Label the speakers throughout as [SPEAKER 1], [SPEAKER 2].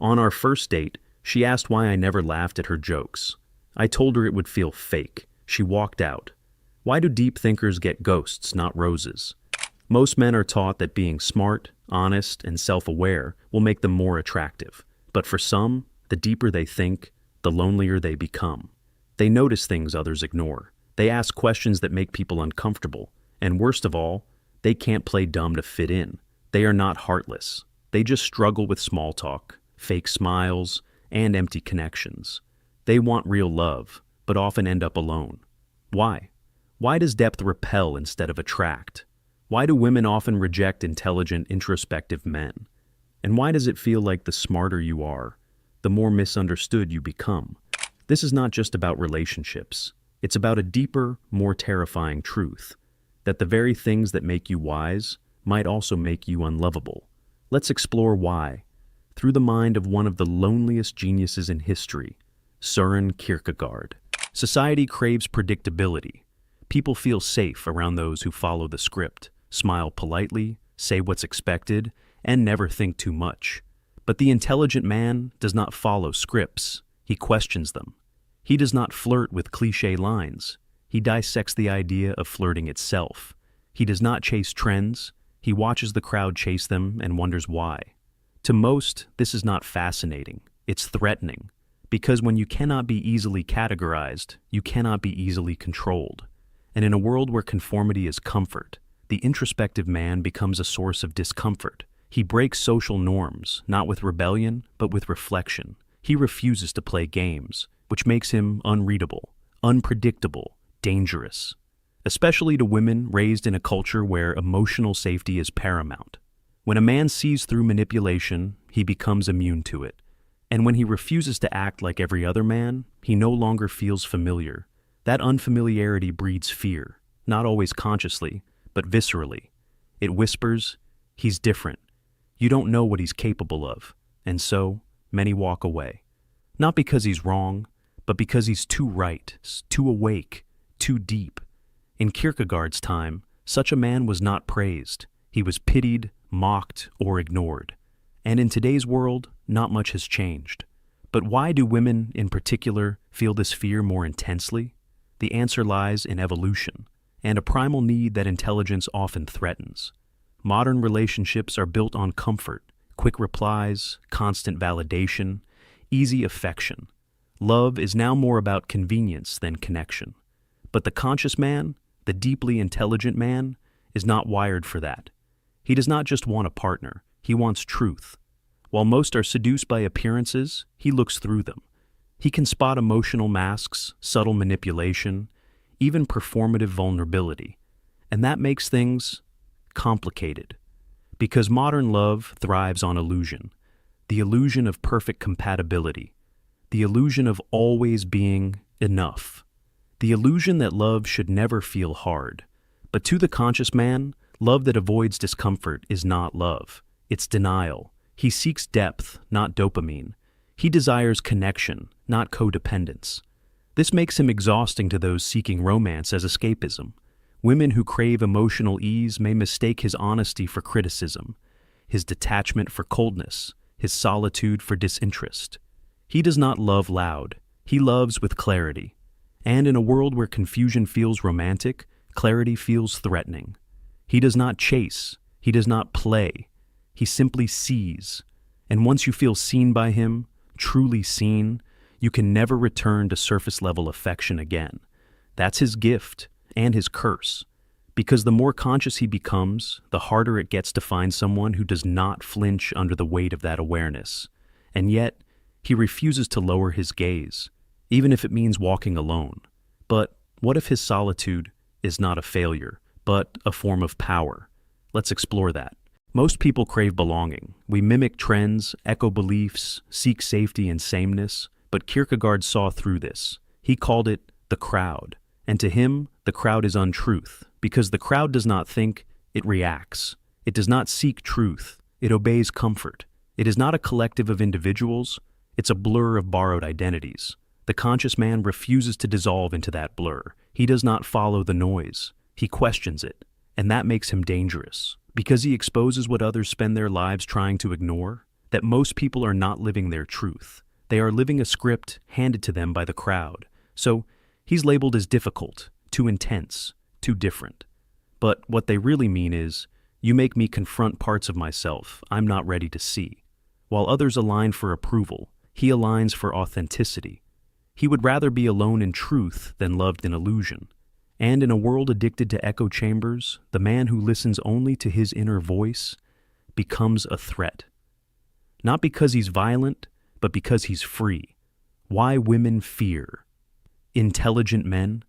[SPEAKER 1] On our first date, she asked why I never laughed at her jokes. I told her it would feel fake. She walked out. Why do deep thinkers get ghosts, not roses? Most men are taught that being smart, honest, and self-aware will make them more attractive. But for some, the deeper they think, the lonelier they become. They notice things others ignore. They ask questions that make people uncomfortable. And worst of all, they can't play dumb to fit in. They are not heartless. They just struggle with small talk, fake smiles, and empty connections. They want real love, but often end up alone. Why? Why does depth repel instead of attract? Why do women often reject intelligent, introspective men? And why does it feel like the smarter you are, the more misunderstood you become? This is not just about relationships. It's about a deeper, more terrifying truth, that the very things that make you wise might also make you unlovable. Let's explore why, through the mind of one of the loneliest geniuses in history, Søren Kierkegaard. Society craves predictability. People feel safe around those who follow the script, smile politely, say what's expected, and never think too much. But the intelligent man does not follow scripts. He questions them. He does not flirt with cliché lines. He dissects the idea of flirting itself. He does not chase trends. He watches the crowd chase them and wonders why. To most, this is not fascinating. It's threatening. Because when you cannot be easily categorized, you cannot be easily controlled. And in a world where conformity is comfort, the introspective man becomes a source of discomfort. He breaks social norms, not with rebellion, but with reflection. He refuses to play games, which makes him unreadable, unpredictable, dangerous. Especially to women raised in a culture where emotional safety is paramount. When a man sees through manipulation, he becomes immune to it. And when he refuses to act like every other man, he no longer feels familiar. That unfamiliarity breeds fear, not always consciously, but viscerally. It whispers, he's different. You don't know what he's capable of. And so, many walk away. Not because he's wrong, but because he's too right, too awake, too deep. In Kierkegaard's time, such a man was not praised. He was pitied, mocked, or ignored. And in today's world, not much has changed. But why do women, in particular, feel this fear more intensely? The answer lies in evolution, and a primal need that intelligence often threatens. Modern relationships are built on comfort, quick replies, constant validation, easy affection. Love is now more about convenience than connection. But the conscious man, the deeply intelligent man, is not wired for that. He does not just want a partner, he wants truth. While most are seduced by appearances, he looks through them. He can spot emotional masks, subtle manipulation, even performative vulnerability. And that makes things complicated. Because modern love thrives on illusion. The illusion of perfect compatibility. The illusion of always being enough. The illusion that love should never feel hard. But to the conscious man, love that avoids discomfort is not love. It's denial. He seeks depth, not dopamine. He desires connection, not codependence. This makes him exhausting to those seeking romance as escapism. Women who crave emotional ease may mistake his honesty for criticism, his detachment for coldness, his solitude for disinterest. He does not love loud. He loves with clarity. And in a world where confusion feels romantic, clarity feels threatening. He does not chase. He does not play. He simply sees. And once you feel seen by him, truly seen, you can never return to surface-level affection again. That's his gift and his curse. Because the more conscious he becomes, the harder it gets to find someone who does not flinch under the weight of that awareness. And yet, he refuses to lower his gaze, even if it means walking alone. But what if his solitude is not a failure, but a form of power? Let's explore that. Most people crave belonging. We mimic trends, echo beliefs, seek safety and sameness, but Kierkegaard saw through this. He called it the crowd. And to him, the crowd is untruth, because the crowd does not think, it reacts. It does not seek truth. It obeys comfort. It is not a collective of individuals. It's a blur of borrowed identities. The conscious man refuses to dissolve into that blur. He does not follow the noise. He questions it. And that makes him dangerous, because he exposes what others spend their lives trying to ignore. that most people are not living their truth. They are living a script handed to them by the crowd. So he's labeled as difficult, too intense, too different. But what they really mean is, you make me confront parts of myself I'm not ready to see. While others align for approval, he aligns for authenticity. He would rather be alone in truth than loved in illusion. And in a world addicted to echo chambers, the man who listens only to his inner voice becomes a threat. Not because he's violent, but because he's free. Why women fear intelligent men?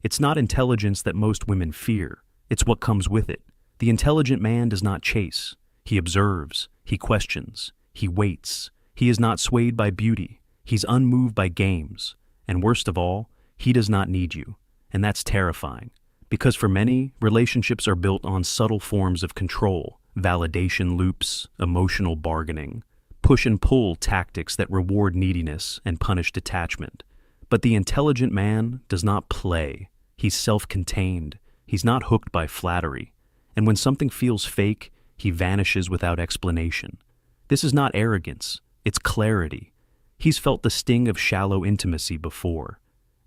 [SPEAKER 1] It's not intelligence that most women fear. It's what comes with it. The intelligent man does not chase. He observes. He questions. He waits. He is not swayed by beauty. He's unmoved by games. And worst of all, he does not need you. And that's terrifying. Because for many, relationships are built on subtle forms of control, validation loops, emotional bargaining, push and pull tactics that reward neediness and punish detachment. But the intelligent man does not play. He's self-contained. He's not hooked by flattery. And when something feels fake, he vanishes without explanation. This is not arrogance. It's clarity. He's felt the sting of shallow intimacy before.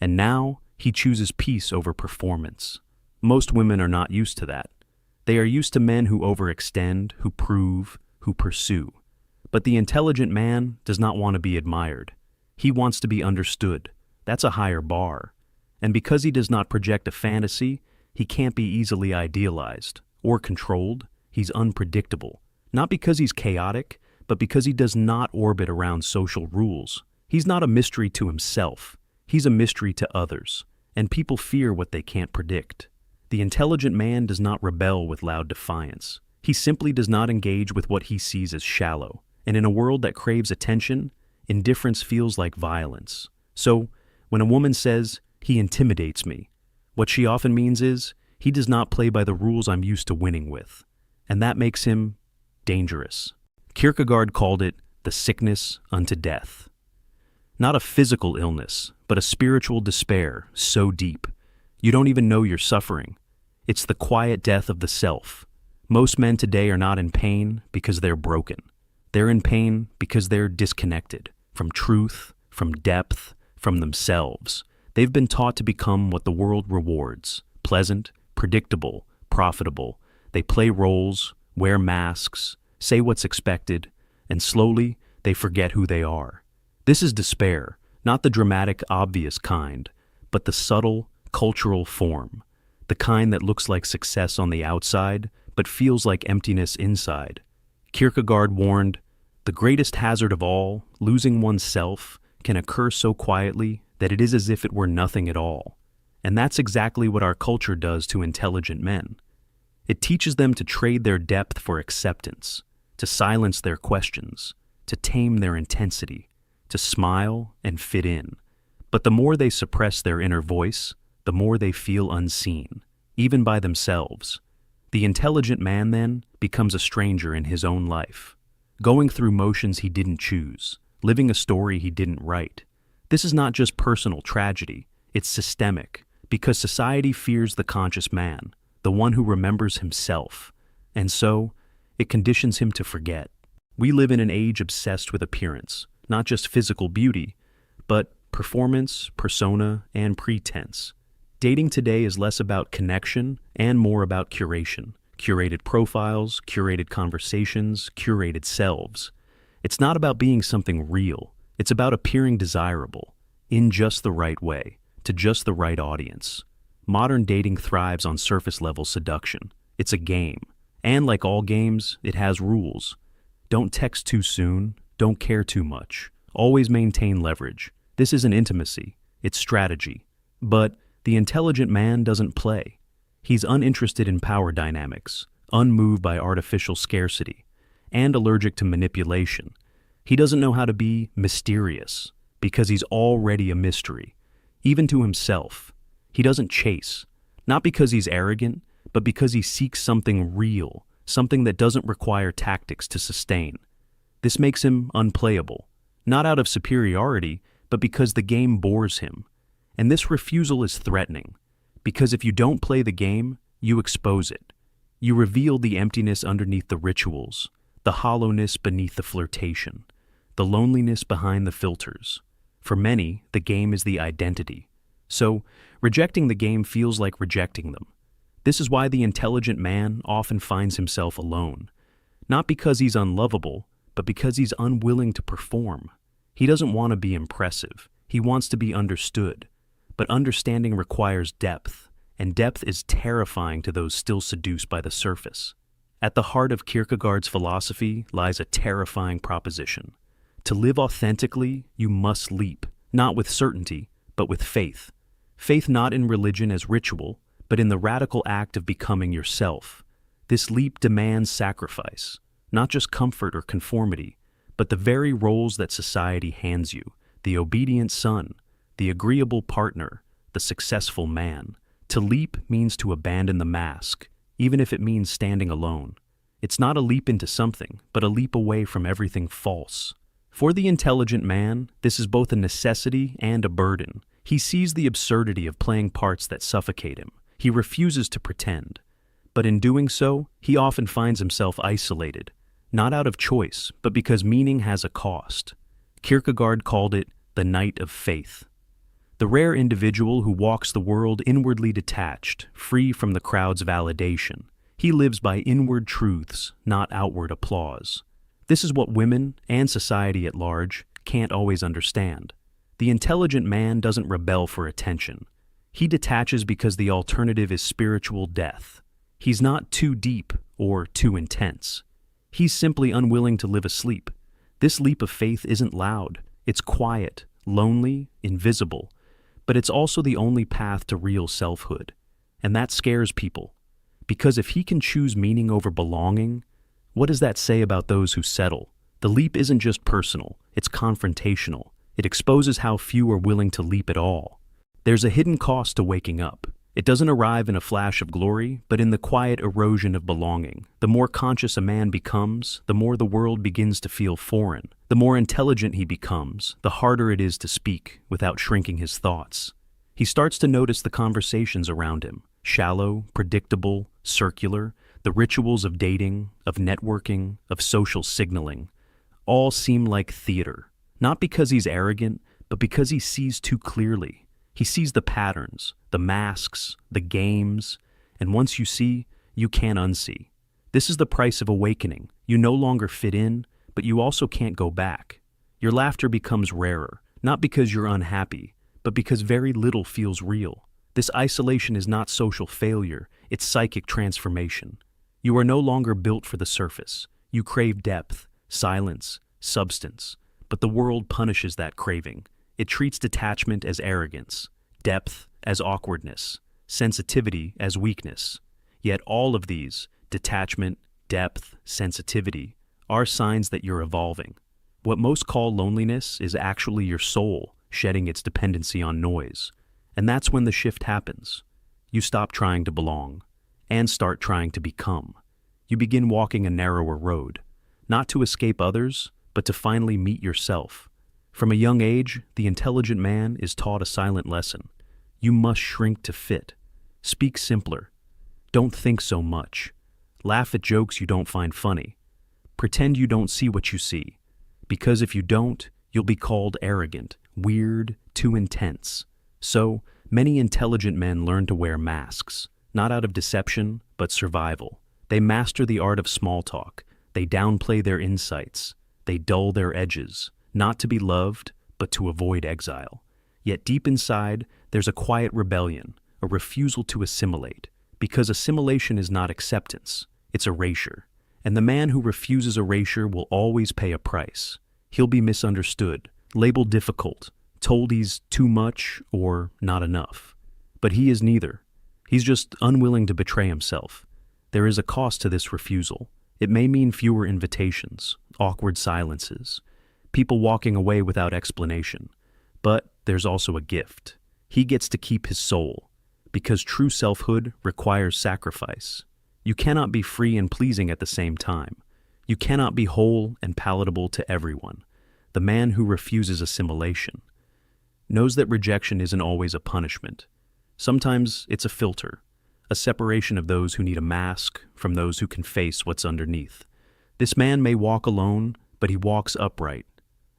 [SPEAKER 1] And now, he chooses peace over performance. Most women are not used to that. They are used to men who overextend, who prove, who pursue. But the intelligent man does not want to be admired. He wants to be understood. That's a higher bar. And because he does not project a fantasy, he can't be easily idealized or controlled. He's unpredictable. Not because he's chaotic, but because he does not orbit around social rules. He's not a mystery to himself. He's a mystery to others. And people fear what they can't predict. The intelligent man does not rebel with loud defiance. He simply does not engage with what he sees as shallow. And in a world that craves attention, indifference feels like violence. So, when a woman says, "He intimidates me," what she often means is, he does not play by the rules I'm used to winning with. And that makes him dangerous. Kierkegaard called it the sickness unto death. Not a physical illness, but a spiritual despair so deep, you don't even know you're suffering. It's the quiet death of the self. Most men today are not in pain because they're broken. They're in pain because they're disconnected from truth, from depth, from themselves. They've been taught to become what the world rewards: pleasant, predictable, profitable. They play roles, wear masks, say what's expected, and slowly they forget who they are. This is despair, not the dramatic, obvious kind, but the subtle, cultural form, the kind that looks like success on the outside, but feels like emptiness inside. Kierkegaard warned, "The greatest hazard of all, losing oneself, can occur so quietly that it is as if it were nothing at all." And that's exactly what our culture does to intelligent men. It teaches them to trade their depth for acceptance, to silence their questions, to tame their intensity, to smile and fit in. But the more they suppress their inner voice, the more they feel unseen, even by themselves. The intelligent man, then, becomes a stranger in his own life, going through motions he didn't choose, living a story he didn't write. This is not just personal tragedy, it's systemic, because society fears the conscious man, the one who remembers himself, and so it conditions him to forget. We live in an age obsessed with appearance, not just physical beauty, but performance, persona, and pretense. Dating today is less about connection and more about curation. Curated profiles, curated conversations, curated selves. It's not about being something real. It's about appearing desirable, in just the right way, to just the right audience. Modern dating thrives on surface-level seduction. It's a game. And like all games, it has rules. Don't text too soon. Don't care too much. Always maintain leverage. This isn't intimacy. It's strategy. But the intelligent man doesn't play. He's uninterested in power dynamics, unmoved by artificial scarcity, and allergic to manipulation. He doesn't know how to be mysterious, because he's already a mystery, even to himself. He doesn't chase, not because he's arrogant, but because he seeks something real, something that doesn't require tactics to sustain. This makes him unplayable, not out of superiority, but because the game bores him. And this refusal is threatening, because if you don't play the game, you expose it. You reveal the emptiness underneath the rituals, the hollowness beneath the flirtation, the loneliness behind the filters. For many, the game is the identity. So, rejecting the game feels like rejecting them. This is why the intelligent man often finds himself alone. Not because he's unlovable, but because he's unwilling to perform. He doesn't want to be impressive. He wants to be understood. But understanding requires depth, and depth is terrifying to those still seduced by the surface. At the heart of Kierkegaard's philosophy lies a terrifying proposition. To live authentically, you must leap, not with certainty, but with faith. Faith not in religion as ritual, but in the radical act of becoming yourself. This leap demands sacrifice, not just comfort or conformity, but the very roles that society hands you: the obedient son, the agreeable partner, the successful man. To leap means to abandon the mask, even if it means standing alone. It's not a leap into something, but a leap away from everything false. For the intelligent man, this is both a necessity and a burden. He sees the absurdity of playing parts that suffocate him. He refuses to pretend. But in doing so, he often finds himself isolated, not out of choice, but because meaning has a cost. Kierkegaard called it the night of faith. The rare individual who walks the world inwardly detached, free from the crowd's validation. He lives by inward truths, not outward applause. This is what women, and society at large, can't always understand. The intelligent man doesn't rebel for attention. He detaches because the alternative is spiritual death. He's not too deep or too intense. He's simply unwilling to live asleep. This leap of faith isn't loud. It's quiet, lonely, invisible. But it's also the only path to real selfhood. And that scares people. Because if he can choose meaning over belonging, what does that say about those who settle? The leap isn't just personal, it's confrontational. It exposes how few are willing to leap at all. There's a hidden cost to waking up. It doesn't arrive in a flash of glory, but in the quiet erosion of belonging. The more conscious a man becomes, the more the world begins to feel foreign. The more intelligent he becomes, the harder it is to speak without shrinking his thoughts. He starts to notice the conversations around him, shallow, predictable, circular. The rituals of dating, of networking, of social signaling, all seem like theater. Not because he's arrogant, but because he sees too clearly. He sees the patterns, the masks, the games, and once you see, you can't unsee. This is the price of awakening. You no longer fit in, but you also can't go back. Your laughter becomes rarer, not because you're unhappy, but because very little feels real. This isolation is not social failure, it's psychic transformation. You are no longer built for the surface. You crave depth, silence, substance. But the world punishes that craving. It treats detachment as arrogance, depth as awkwardness, sensitivity as weakness. Yet all of these, detachment, depth, sensitivity, are signs that you're evolving. What most call loneliness is actually your soul shedding its dependency on noise. And that's when the shift happens. You stop trying to belong and start trying to become. You begin walking a narrower road, not to escape others, but to finally meet yourself. From a young age, the intelligent man is taught a silent lesson. You must shrink to fit. Speak simpler. Don't think so much. Laugh at jokes you don't find funny. Pretend you don't see what you see. Because if you don't, you'll be called arrogant, weird, too intense. So, many intelligent men learn to wear masks. Not out of deception, but survival. They master the art of small talk. They downplay their insights. They dull their edges, not to be loved, but to avoid exile. Yet deep inside, there's a quiet rebellion, a refusal to assimilate. Because assimilation is not acceptance, it's erasure. And the man who refuses erasure will always pay a price. He'll be misunderstood, labeled difficult, told he's too much or not enough. But he is neither. He's just unwilling to betray himself. There is a cost to this refusal. It may mean fewer invitations, awkward silences, people walking away without explanation. But there's also a gift. He gets to keep his soul, because true selfhood requires sacrifice. You cannot be free and pleasing at the same time. You cannot be whole and palatable to everyone. The man who refuses assimilation knows that rejection isn't always a punishment. Sometimes it's a filter, a separation of those who need a mask from those who can face what's underneath. This man may walk alone, but he walks upright.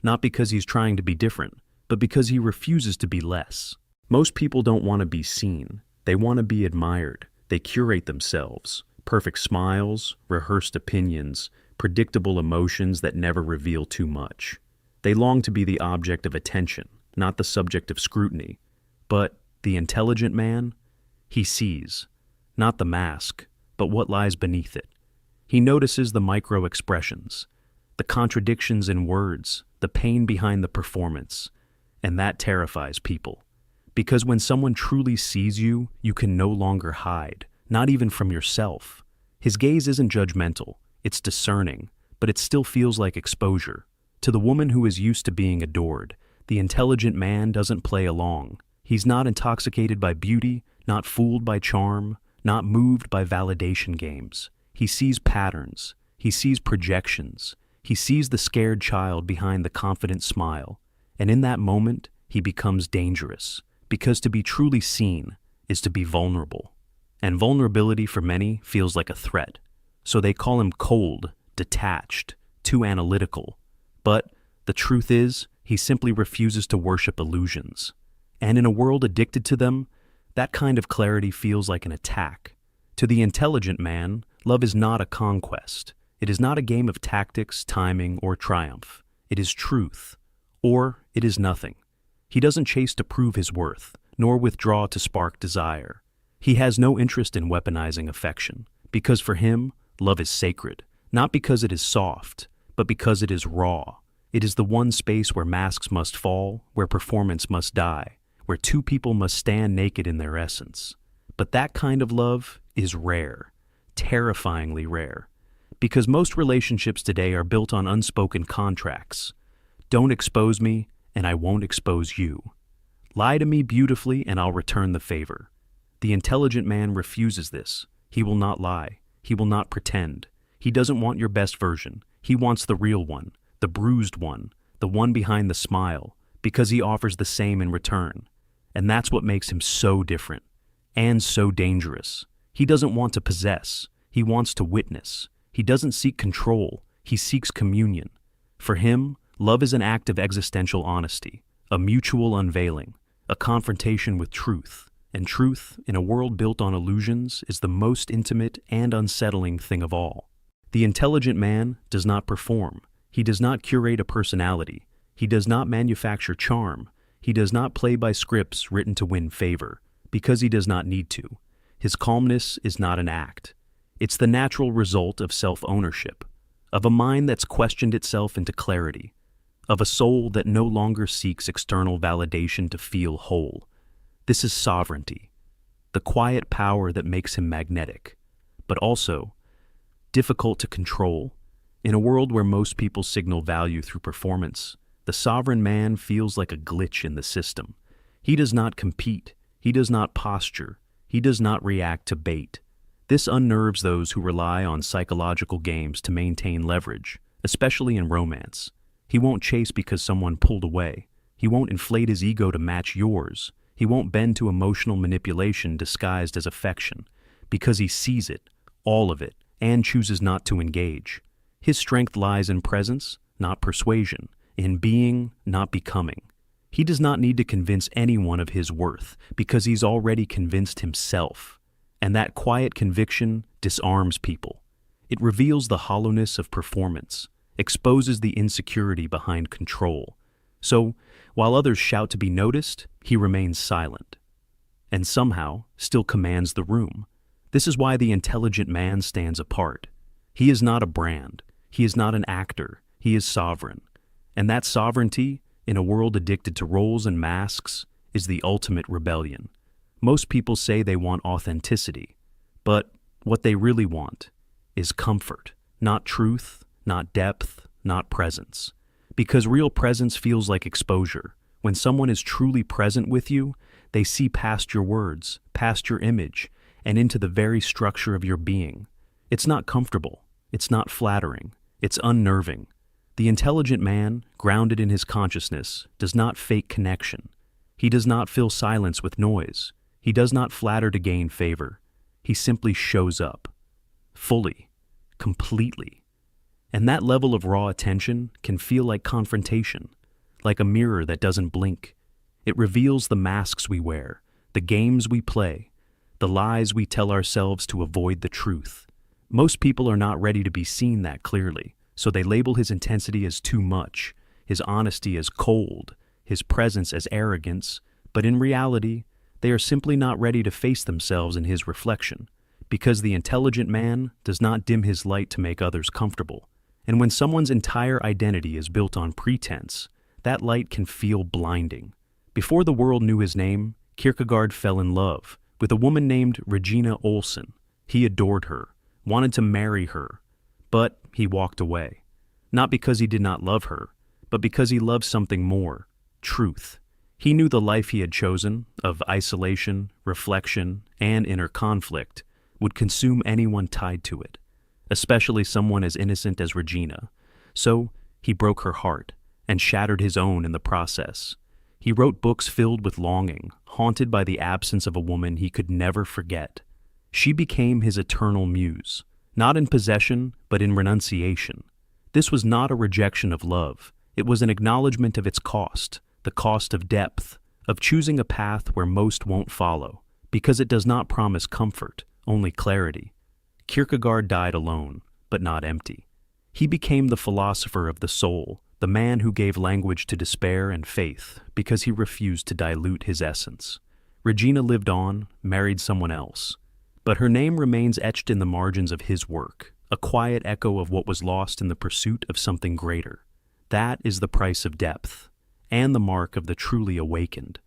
[SPEAKER 1] Not because he's trying to be different, but because he refuses to be less. Most people don't want to be seen. They want to be admired. They curate themselves. Perfect smiles, rehearsed opinions, predictable emotions that never reveal too much. They long to be the object of attention, not the subject of scrutiny. But the intelligent man, he sees, not the mask, but what lies beneath it. He notices the micro-expressions, the contradictions in words, the pain behind the performance, and that terrifies people. Because when someone truly sees you, you can no longer hide, not even from yourself. His gaze isn't judgmental, it's discerning, but it still feels like exposure. To the woman who is used to being adored, the intelligent man doesn't play along. He's not intoxicated by beauty, not fooled by charm, not moved by validation games. He sees patterns, he sees projections, he sees the scared child behind the confident smile, and in that moment, he becomes dangerous, because to be truly seen is to be vulnerable. And vulnerability for many feels like a threat, so they call him cold, detached, too analytical. But the truth is, he simply refuses to worship illusions. And in a world addicted to them, that kind of clarity feels like an attack. To the intelligent man, love is not a conquest. It is not a game of tactics, timing, or triumph. It is truth, or it is nothing. He doesn't chase to prove his worth, nor withdraw to spark desire. He has no interest in weaponizing affection, because for him, love is sacred, not because it is soft, but because it is raw. It is the one space where masks must fall, where performance must die, where two people must stand naked in their essence. But that kind of love is rare, terrifyingly rare, because most relationships today are built on unspoken contracts. Don't expose me, and I won't expose you. Lie to me beautifully, and I'll return the favor. The intelligent man refuses this. He will not lie. He will not pretend. He doesn't want your best version. He wants the real one, the bruised one, the one behind the smile, because he offers the same in return. And that's what makes him so different, and so dangerous. He doesn't want to possess. He wants to witness. He doesn't seek control. He seeks communion. For him, love is an act of existential honesty, a mutual unveiling, a confrontation with truth. And truth, in a world built on illusions, is the most intimate and unsettling thing of all. The intelligent man does not perform. He does not curate a personality. He does not manufacture charm. He does not play by scripts written to win favor, because he does not need to. His calmness is not an act. It's the natural result of self-ownership, of a mind that's questioned itself into clarity, of a soul that no longer seeks external validation to feel whole. This is sovereignty, the quiet power that makes him magnetic, but also difficult to control. In a world where most people signal value through performance, the sovereign man feels like a glitch in the system. He does not compete. He does not posture. He does not react to bait. This unnerves those who rely on psychological games to maintain leverage, especially in romance. He won't chase because someone pulled away. He won't inflate his ego to match yours. He won't bend to emotional manipulation disguised as affection, because he sees it, all of it, and chooses not to engage. His strength lies in presence, not persuasion, in being, not becoming. He does not need to convince anyone of his worth, because he's already convinced himself. And that quiet conviction disarms people. It reveals the hollowness of performance, exposes the insecurity behind control. So, while others shout to be noticed, he remains silent, and somehow still commands the room. This is why the intelligent man stands apart. He is not a brand. He is not an actor. He is sovereign. And that sovereignty, in a world addicted to roles and masks, is the ultimate rebellion. Most people say they want authenticity, but what they really want is comfort, not truth, not depth, not presence. Because real presence feels like exposure. When someone is truly present with you, they see past your words, past your image, and into the very structure of your being. It's not comfortable. It's not flattering. It's unnerving. The intelligent man, grounded in his consciousness, does not fake connection. He does not fill silence with noise. He does not flatter to gain favor. He simply shows up. Fully. Completely. And that level of raw attention can feel like confrontation, like a mirror that doesn't blink. It reveals the masks we wear, the games we play, the lies we tell ourselves to avoid the truth. Most people are not ready to be seen that clearly, so they label his intensity as too much, his honesty as cold, his presence as arrogance, but in reality, they are simply not ready to face themselves in his reflection, because the intelligent man does not dim his light to make others comfortable. And when someone's entire identity is built on pretense, that light can feel blinding. Before the world knew his name, Kierkegaard fell in love with a woman named Regina Olsen. He adored her, wanted to marry her, but he walked away. Not because he did not love her, but because he loved something more: truth. He knew the life he had chosen, of isolation, reflection, and inner conflict, would consume anyone tied to it, especially someone as innocent as Regina. So he broke her heart and shattered his own in the process. He wrote books filled with longing, haunted by the absence of a woman he could never forget. She became his eternal muse, not in possession, but in renunciation. This was not a rejection of love. It was an acknowledgement of its cost, the cost of depth, of choosing a path where most won't follow, because it does not promise comfort, only clarity. Kierkegaard died alone, but not empty. He became the philosopher of the soul, the man who gave language to despair and faith, because he refused to dilute his essence. Regina lived on, married someone else, but her name remains etched in the margins of his work, a quiet echo of what was lost in the pursuit of something greater. That is the price of depth, and the mark of the truly awakened.